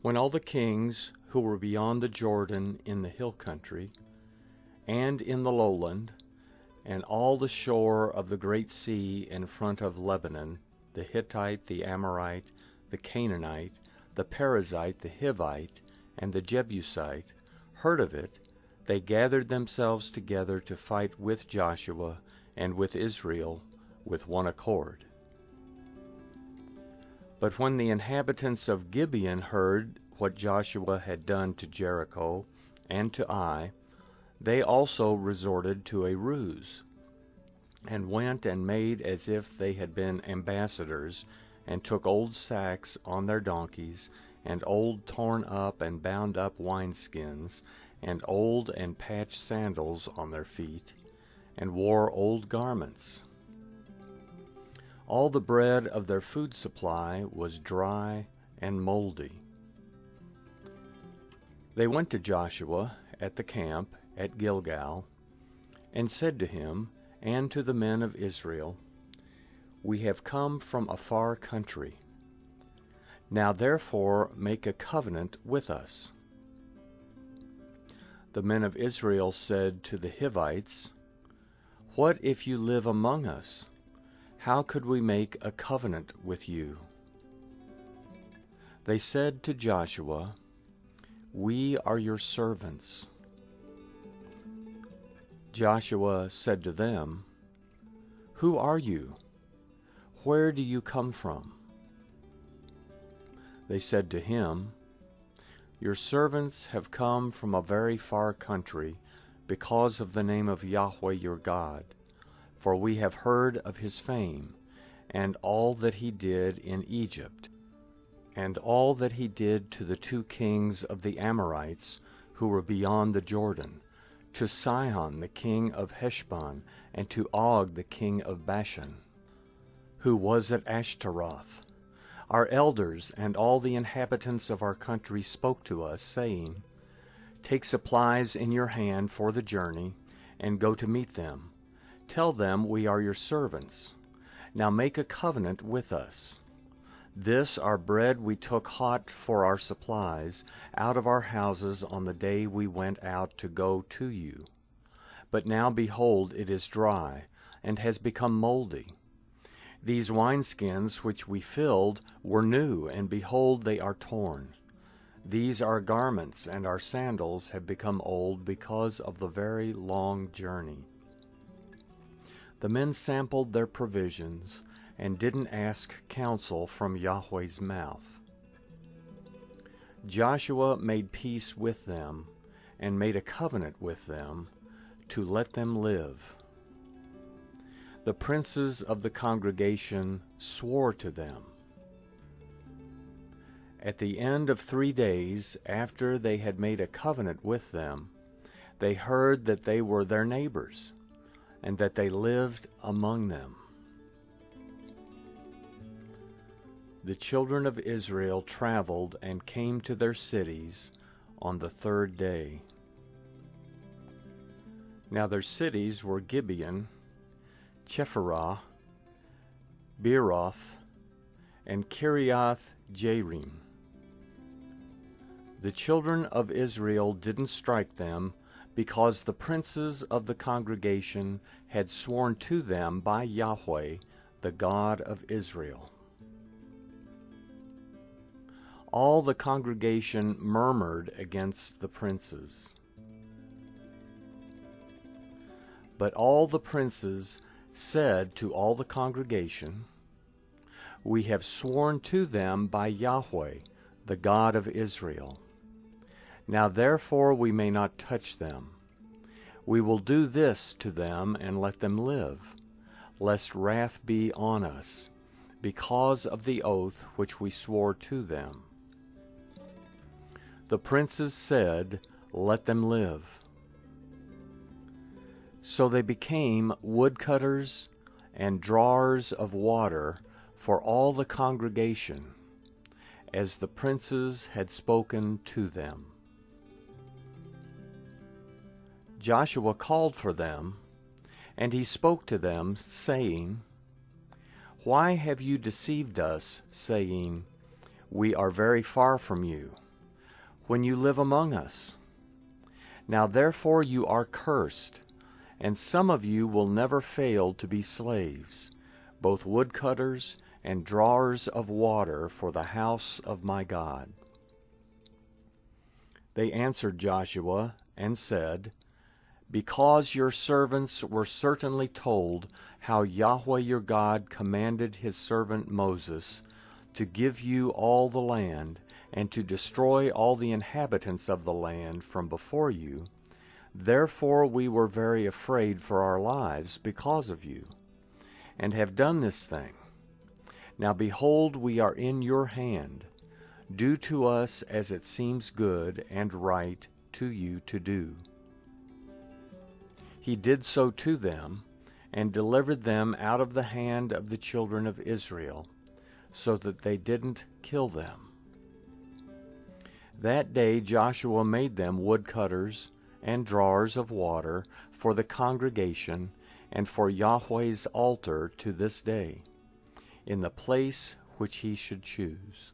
When all the kings who were beyond the Jordan in the hill country, and in the lowland, and all the shore of the great sea in front of Lebanon, the Hittite, the Amorite, the Canaanite, the Perizzite, the Hivite, and the Jebusite, heard of it, they gathered themselves together to fight with Joshua and with Israel with one accord. But when the inhabitants of Gibeon heard what Joshua had done to Jericho and to Ai, they also resorted to a ruse, and went and made as if they had been ambassadors, and took old sacks on their donkeys, and old torn up and bound up wineskins, and old and patched sandals on their feet, and wore old garments. All the bread of their food supply was dry and moldy. They went to Joshua at the camp at Gilgal, and said to him and to the men of Israel, "We have come from a far country. Now therefore make a covenant with us." The men of Israel said to the Hivites, "What if you live among us? How could we make a covenant with you?" They said to Joshua, "We are your servants." Joshua said to them, "Who are you? Where do you come from?" They said to him, "Your servants have come from a very far country because of the name of Yahweh your God, for we have heard of his fame, and all that he did in Egypt, and all that he did to the 2 kings of the Amorites who were beyond the Jordan, to Sihon the king of Heshbon, and to Og the king of Bashan, who was at Ashtaroth. Our elders and all the inhabitants of our country spoke to us, saying, 'Take supplies in your hand for the journey, and go to meet them. Tell them we are your servants. Now make a covenant with us. This our bread we took hot for our supplies out of our houses on the day we went out to go to you. But now behold, it is dry, and has become moldy. These wineskins which we filled were new, and behold, they are torn. These our garments and our sandals have become old because of the very long journey.' The men sampled their provisions, and didn't ask counsel from Yahweh's mouth. Joshua made peace with them, and made a covenant with them, to let them live. The princes of the congregation swore to them. At the end of 3 days, after they had made a covenant with them, they heard that they were their neighbors, and that they lived among them. The children of Israel traveled and came to their cities on the 3rd day. Now their cities were Gibeon, Chephirah, Beeroth, and Kiriath Jearim. The children of Israel didn't strike them, because the princes of the congregation had sworn to them by Yahweh, the God of Israel. All the congregation murmured against the princes. But all the princes said to all the congregation, "We have sworn to them by Yahweh, the God of Israel. Now therefore we may not touch them. We will do this to them and let them live, lest wrath be on us, because of the oath which we swore to them." The princes said, "Let them live." So they became woodcutters and drawers of water for all the congregation, as the princes had spoken to them. Joshua called for them, and he spoke to them, saying, "Why have you deceived us, saying, 'We are very far from you'? when you live among us. Now therefore you are cursed, and some of you will never fail to be slaves, both woodcutters and drawers of water for the house of my God." They answered Joshua and said, "Because your servants were certainly told how Yahweh your God commanded his servant Moses to give you all the land, and to destroy all the inhabitants of the land from before you, therefore we were very afraid for our lives because of you, and have done this thing. Now behold, we are in your hand. Do to us as it seems good and right to you to do." He did so to them, and delivered them out of the hand of the children of Israel, so that they didn't kill them. That day Joshua made them woodcutters and drawers of water for the congregation and for Yahweh's altar to this day, in the place which he should choose.